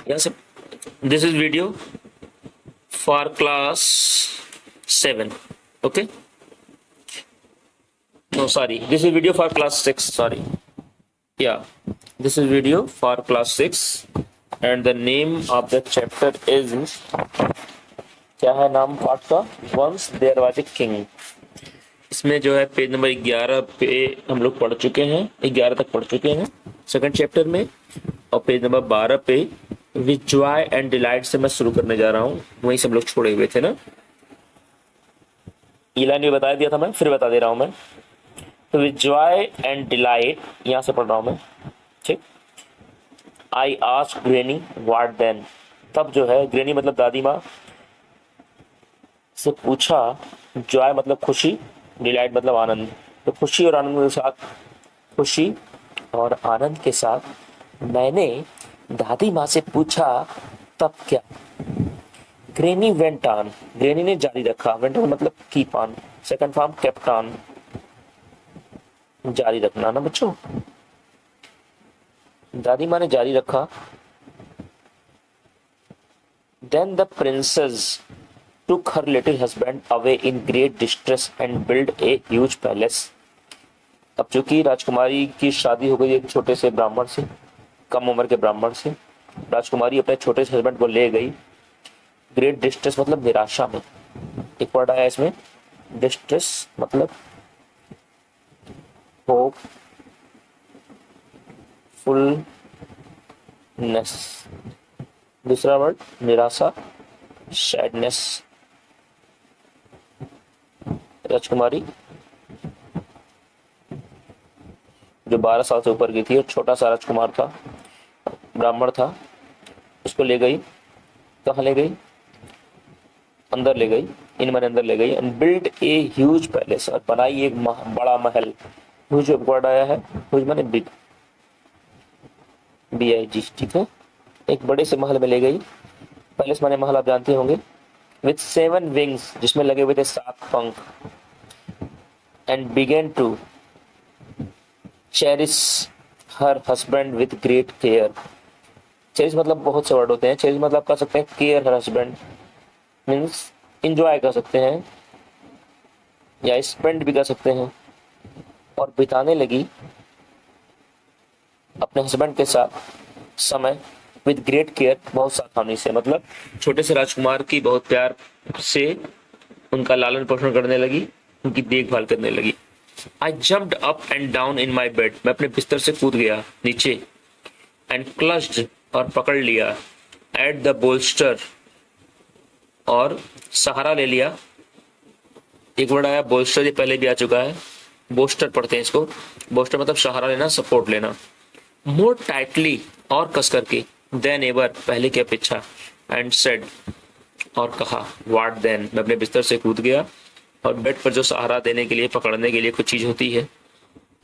यहाँ से this is video for class 7. okay, no sorry, this is video for class 6. sorry, yeah, this is video for class 6 and the name of the chapter is, क्या है नाम पाठ का? Once there was a king. इसमें जो है page number 11 पे हम लोग पढ़ चुके हैं, 11 तक पढ़ चुके हैं सेकंड चैप्टर में, और पेज नंबर 12 पे विद जॉय एंड डिलाइट से मैं शुरू करने जा रहा हूँ, वहीं से हम लोग छोड़े हुए थे ना। ये लाइन भी बता दिया था मैं, फिर बता दे रहा हूँ मैं। तो विद जॉय एंड डिलाइट यहाँ से पढ़ रहा हूँ मैं, ठीक। I asked granny what then, तब जो है ग्रैनी मतलब दादी माँ से पूछा, जॉय मतलब खुशी, डिलाइट मतलब आनंद। तो खुशी और आनंद के साथ मैंने दादी माँ से पूछा तब क्या। ग्रैनी वेंट ऑन, ग्रैनी ने जारी रखा, वेंट ऑन मतलब keep on, second form kept on, जारी रखना ना बच्चों। दादी माँ ने जारी रखा। Then the princess took her little husband away in great distress and built a huge palace. अब चूंकि राजकुमारी की शादी हो गई एक छोटे से ब्राह्मण से, कम उम्र के ब्राह्मण से, राजकुमारी अपने छोटे से हस्बैंड को ले गई। ग्रेट डिस्ट्रेस मतलब निराशा में, एक वर्ड आया इसमें, डिस्ट्रेस मतलब होप फुलनेस, दूसरा वर्ड निराशा सैडनेस। राजकुमारी जो 12 साल से ऊपर की थी और छोटा सा राजकुमार था, ब्राह्मण था, उसको ले गई। कहाँ ले गई? अंदर ले गई, इन मन अंदर ले गई। And build a huge palace, और बनाई एक बड़ा महल। ह्यूज वर्ड आया है, ह्यूज माने बिग, BIG, ठीक है। एक बड़े से महल में ले गई। पैलेस माने महल, आप जानते होंगे। विथ 7 विंग्स, जिसमें लगे हुए थे 7 पंख। And began to cherish her husband with great care. Cherish मतलब बहुत से वर्ड होते हैं। चेरिश मतलब कर सकते हैं care her husband, means enjoy कर सकते हैं या स्पेंड भी कर सकते हैं। और बिताने लगी अपने हस्बैंड के साथ समय विद ग्रेट केयर, बहुत सावधानी से, मतलब छोटे से राजकुमार की बहुत प्यार से उनका लालन पोषण करने लगी, उनकी देखभाल करने लगी। आई jumped up and down in my bed, मैं अपने बिस्तर से कूद गया नीचे। एंड क्लच्ड, और पकड़ लिया। एट द बोल्स्टर, और सहारा ले लिया। एक वर्ड आया बोल्स्टर, ये पहले भी आ चुका है, बोस्टर पढ़ते हैं इसको। बोस्टर मतलब सहारा लेना, सपोर्ट लेना। मोर टाइटली, और कस करके, देन एवर, पहले की अपेक्षा। एंड सेड, और कहा, व्हाट देन, मैं अपने बिस्तर से कूद गया और बेड पर जो सहारा देने के लिए, पकड़ने के लिए कुछ चीज होती है,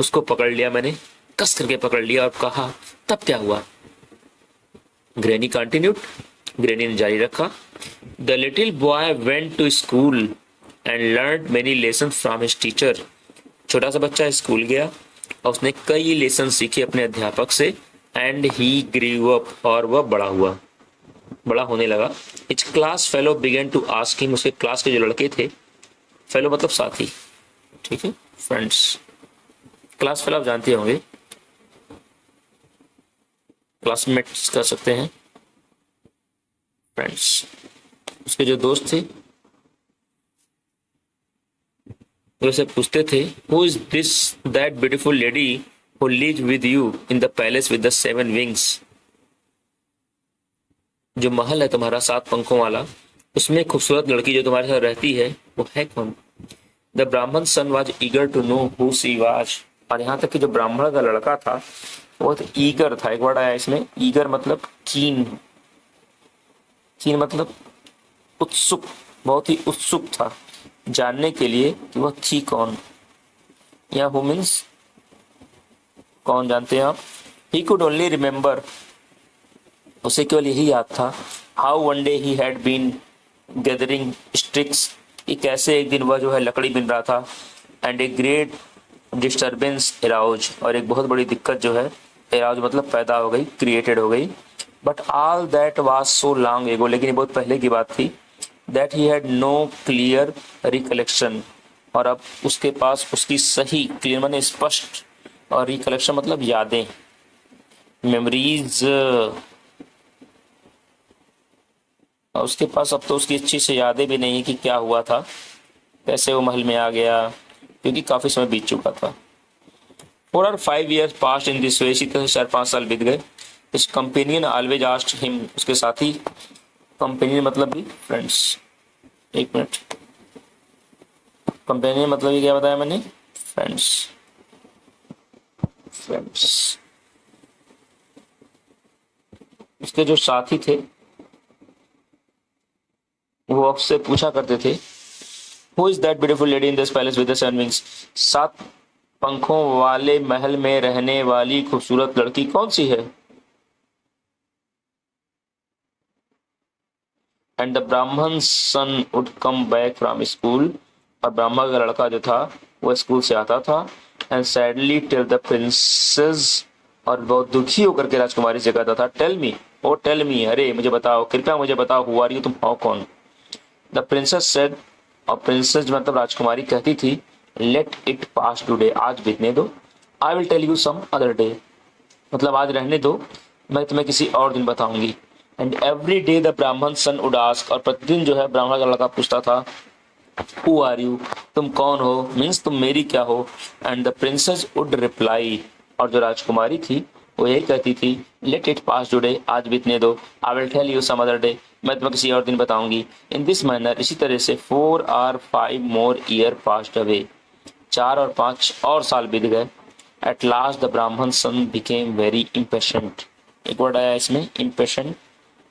उसको पकड़ लिया मैंने, कस करके पकड़ लिया, और कहा तब क्या हुआ। ग्रैनी कंटिन्यूड, ग्रैनी ने जारी रखा। The little boy went to school and learn many lesson from his teacher. छोटा सा बच्चा स्कूल गया और उसने कई लेसन सीखे अपने अध्यापक से। एंड ही ग्रीव अप, और वह बड़ा हुआ, बड़ा होने लगा। Each class fellow began to ask him, उसके क्लास के जो लड़के थे, फेलो मतलब साथी, ठीक है, फ्रेंड्स। क्लास फेलो आप जानते होंगे, क्लासमेट्स कर सकते हैं, फ्रेंड्स। उसके जो दोस्त थे वैसे पूछते थे, who is this that beautiful lady who lives with you in the palace with the 7 wings. जो महल है तुम्हारा 7 पंखों वाला, उसमें खूबसूरत लड़की जो तुम्हारे साथ रहती है, वो है कौन। The Brahmin son was eager to know who she was, और यहाँ तक कि जो ब्राह्मण का लड़का था वो तो ईगर था। एक वर्ड आया इसमें, ईगर मतलब कीन, कीन मतलब उत्सुक, बहुत ही उत्सुक था जानने के लिए कि वह थी कौन। या हु मीन्स कौन, जानते हैं आप। ही कुड ओनली रिमेंबर, उसे केवल यही याद था, how one day he had been gathering sticks, कि कैसे एक दिन वह जो है लकड़ी बिन रहा था। And a great disturbance arouse, और एक बहुत बड़ी दिक्कत जो है, अराउज मतलब पैदा हो गई, क्रिएटेड हो गई। But all that was so long ago, लेकिन ये बहुत पहले की बात थी। That he had no clear recollection, और अब उसके पास उसकी सही, क्लियर माने स्पष्ट, और रिकलेक्शन मतलब यादें, मेमोरीज, उसके पास अब तो उसकी अच्छी से यादें भी नहीं कि क्या हुआ था, कैसे वो महल में आ गया, क्योंकि काफी समय बीत चुका था। 4 or 5 years passed in this way, इसी तरह 4-5 साल बीत गए। इस कंपेनियन ऑलवेज आस्क्ड हिम, उसके साथी, कंपेनियन मतलब भी फ्रेंड्स, एक मिनट, कंपेनियन मतलब ये क्या बताया मैंने, फ्रेंड्स, फ्रेंड्स, उसके जो साथी थे वो आपसे पूछा करते थे, who is that beautiful lady in this palace with the 7 wings, 7 पंखों वाले महल में रहने वाली खूबसूरत लड़की कौन सी है। And the Brahmin son would come back from school, और ब्राह्मण का लड़का जो था वो स्कूल से आता था, and sadly tell the princess, और बहुत दुखी होकर के राजकुमारी से कहता था, टेल मी, ओ टेल मी, अरे मुझे बताओ, कृपया मुझे बताओ, हु आर यू, तुम हो कौन। द प्रिंसेस सेड, और प्रिंसेस मतलब राजकुमारी कहती थी, लेट इट पास टुडे, आज बीतने दो, I will tell you some other day, मतलब आज रहने दो, मैं तुम्हें किसी और दिन बताऊंगी। And every day the Brahmin son would ask, और प्रतिदिन जो है ब्राह्मण का लड़का पूछता था, हु आर यू, तुम कौन हो, मीन्स तुम मेरी क्या हो। And the princess would reply, और जो राजकुमारी थी वो यही कहती थी, लेट इट पास टुडे, आज बीतने दो, I will tell you some other day, मैं तुम्हें किसी और दिन बताऊंगी। इन दिस मैनर, इसी तरह से 4 or 5 more year passed away, 4 और 5 और साल बीत गए। At last the Brahmin sun became very impatient, एक वर्ड आया इसमें इम्पेशेंट,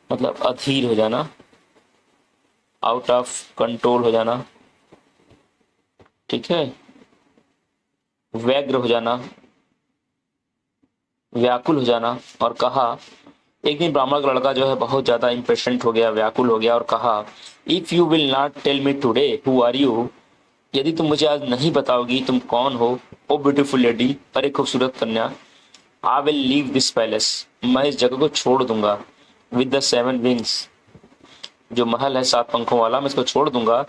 मतलब अधीर हो जाना, आउट ऑफ कंट्रोल हो जाना, ठीक है, व्यग्र हो जाना, व्याकुल हो जाना, और कहा, एक दिन ब्राह्मण का लड़का जो है बहुत ज्यादा इम्पेशेंट हो गया, व्याकुल हो गया, और कहा, if you will not tell me today who are you, यदि तुम मुझे आज नहीं बताओगी तुम कौन हो, ओ ब्यूटीफुल लेडी, अरे खूबसूरत कन्या, I will leave this palace, मैं इस जगह को छोड़ दूंगा, विद द 7 विंग्स, जो महल है 7 पंखों वाला, मैं इसको छोड़ दूंगा।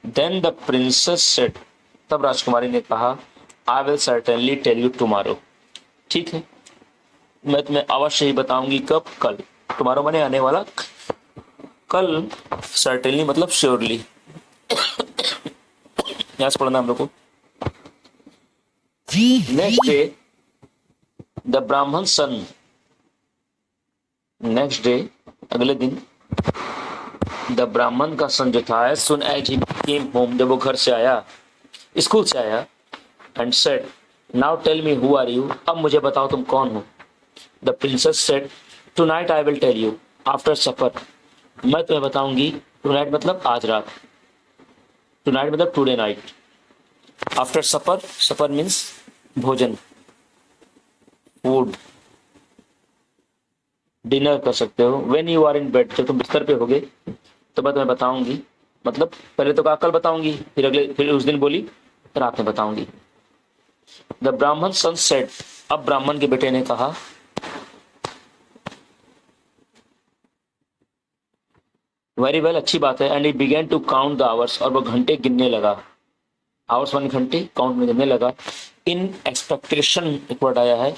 देन द प्रिंसेस सेड, तब राजकुमारी ने कहा, I will certainly tell you tomorrow, ठीक है, मैं तुम्हें अवश्य ही बताऊंगी, कब, कल, टुमारो मैंने आने वाला कल, सर्टेनली मतलब श्योरली, यहां से पढ़ना हम लोग को। Next day the Brahmin sun, next day अगले दिन, द ब्राह्मण का सन जो था, सुन एज ही केम होम, जब वो घर से आया, स्कूल से आया, and said, now tell me who are you, अब मुझे बताओ तुम कौन हो। The princess said, tonight I will tell you after supper, मैं तुम्हें बताऊंगी, टू नाइट मतलब आज रात, टू नाइट मतलब today night, after supper, supper means भोजन, फूड, डिनर कर सकते हो, when you are in bed, जब तुम बिस्तर पे होगे तो मैं तुम्हें बताऊंगी, मतलब पहले तो कहा कल बताऊंगी, फिर उस दिन बोली रात में बताऊंगी। द ब्राह्मण सन सेड, अब ब्राह्मण के बेटे ने कहा, वेरी वेल, अच्छी बात है, and he began to count the hours, और वो घंटे गिनने लगा, आवर्स वन घंटे, काउंट में गिनने लगा। इन एक्सपेक्टेशन एक वर्ड आया है,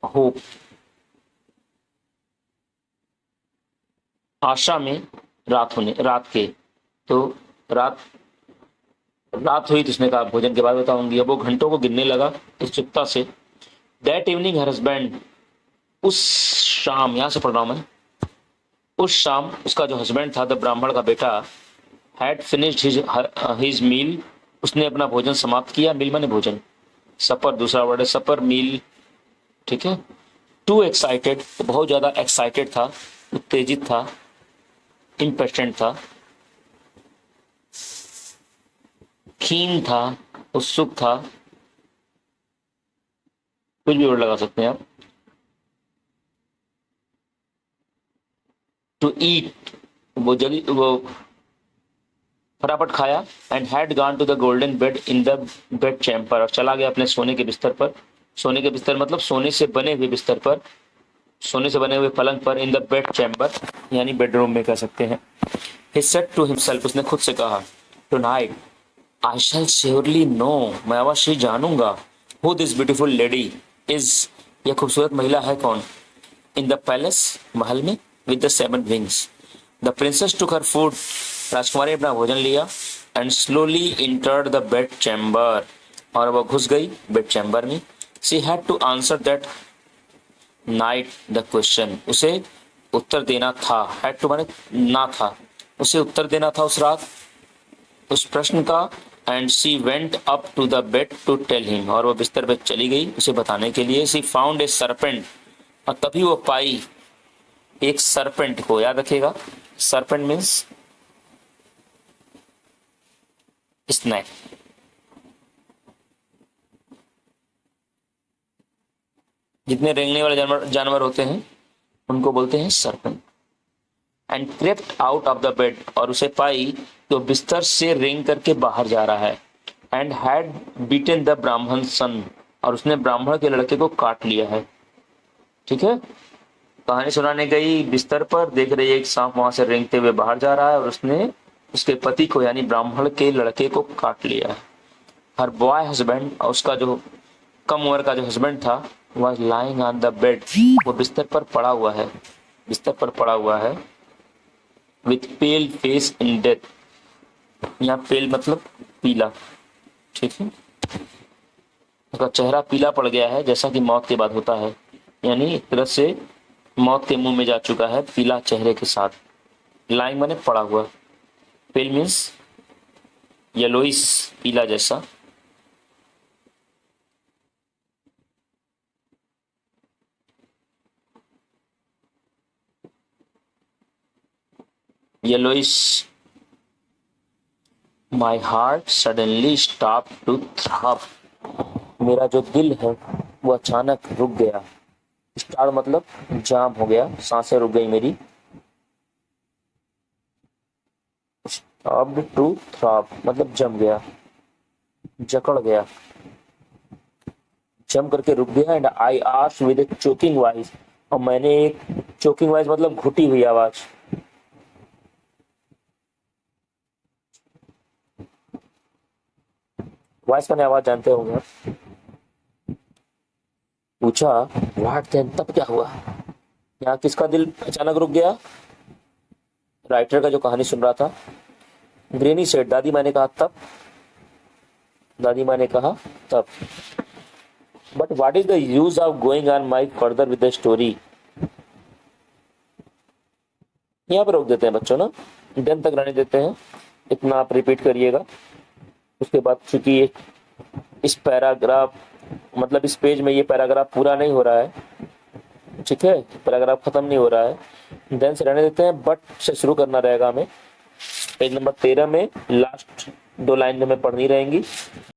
होप, आशा में, रात होने, रात के, तो रात रात हुई तो उसने कहा भोजन के बाद बताऊंगी, अब वो घंटों को गिनने लगा उत्सुकता से। दैट इवनिंग हर हस्बैंड, उस शाम, यहां से पढ़ रहा हूं मैं, उस शाम उसका जो हस्बैंड था, द ब्राह्मण का बेटा, हैड फिनिश्ड हिज मील, उसने अपना भोजन समाप्त किया, मील माने भोजन, सपर दूसरा वर्ड है, सपर मील, ठीक है। टू एक्साइटेड, बहुत ज्यादा एक्साइटेड था, उत्तेजित था, इम्पेशेंट था, कीन था, उत्सुक था, कुछ भी वर्ड लगा सकते हैं आप। टू ईट, वो जल्दी, वो फटाफट खाया, and had gone to the golden bed in the bed chamber, और चला गया अपने सोने के बिस्तर पर, सोने के बिस्तर मतलब सोने से बने हुए बिस्तर पर, सोने से बने हुए पलंग पर, इन द बेड चैम्बर यानी बेडरूम में कह सकते हैं। ही सेड टू हिमसेल्फ, उसने खुद से कहा, tonight I shall surely know, मैं अवश्य जानूंगा, who this beautiful lady is, यह खूबसूरत महिला है कौन। इन द पैलेस, महल में, with the 7 wings. The princess took her food, राजकुमारी ने अपना भोजन लिया, and slowly entered the bed chamber, और वह घुस गई बेड चैम्बर में। She had to answer that night the question, उसे उत्तर देना था, हैड टू माने ना था, उसे उत्तर देना था उस रात उस प्रश्न का। And she went up to the bed to tell him, और वो बिस्तर पे चली गई उसे बताने के लिए। शी फाउंड ए सरपेंट, और तभी वो पाई एक सरपेंट को, याद रखिएगा सरपेंट मीन्स स्नैक। जितने रेंगने वाले जानवर होते हैं उनको बोलते हैं serpent. And crept out of the bed, और उसे पाई तो बिस्तर से रेंग करके बाहर जा रहा है। And had beaten the Brahmin सन, और उसने ब्राह्मण के लड़के को काट लिया है। ठीक है, कहानी सुनाने गई, बिस्तर पर देख रही है एक सांप वहां से रेंगते हुए बाहर जा रहा है, और उसने उसके पति को यानी ब्राह्मण के लड़के को काट लिया है। हर बॉय हस्बैंड, और उसका जो कम उम्र का जो हस्बैंड था, was lying on the bed, वो बिस्तर पर पड़ा हुआ है, बिस्तर पर पड़ा हुआ है। With pale face in death, यहाँ पेल मतलब पीला, ठीक है, उसका चेहरा पीला पड़ गया है जैसा कि मौत के बाद होता है, यानी एक तरह से मौत के मुंह में जा चुका है पीला चेहरे के साथ। लाइंग माने पड़ा हुआ, पेल मीन्स येलोइस, पीला जैसा। Yellowish. My heart suddenly stop to throb, मेरा जो दिल है वो अचानक रुक गया। स्टार मतलब जाम हो गया, सांसें रुक गई मेरी। स्टॉप्ड टू थ्रॉब मतलब जम गया, जकड़ गया, जम करके रुक गया। And I asked with A choking voice, और मैंने एक चोकिंग वॉइस मतलब घुटी हुई आवाज, वॉइस मैंने आवाज जानते होंगे आप, पूछा व्हाट देन, तब क्या हुआ। यहाँ किसका दिल अचानक रुक गया, राइटर का जो कहानी सुन रहा था। ग्रेनी सेड, दादी माँ ने कहा तब, दादी माँ ने कहा तब। But what is the use of going on my further with the story, यहाँ पर रोक देते हैं बच्चों ना, देन तक रहने देते हैं, इतना आप रिपीट करिएगा। उसके बाद चूंकि इस पैराग्राफ मतलब इस पेज में ये पैराग्राफ पूरा नहीं हो रहा है, ठीक है, पैराग्राफ खत्म नहीं हो रहा है, देन से रहने देते हैं, बट से शुरू करना रहेगा हमें। पेज नंबर 13 में लास्ट 2 लाइन हमें पढ़नी रहेंगी।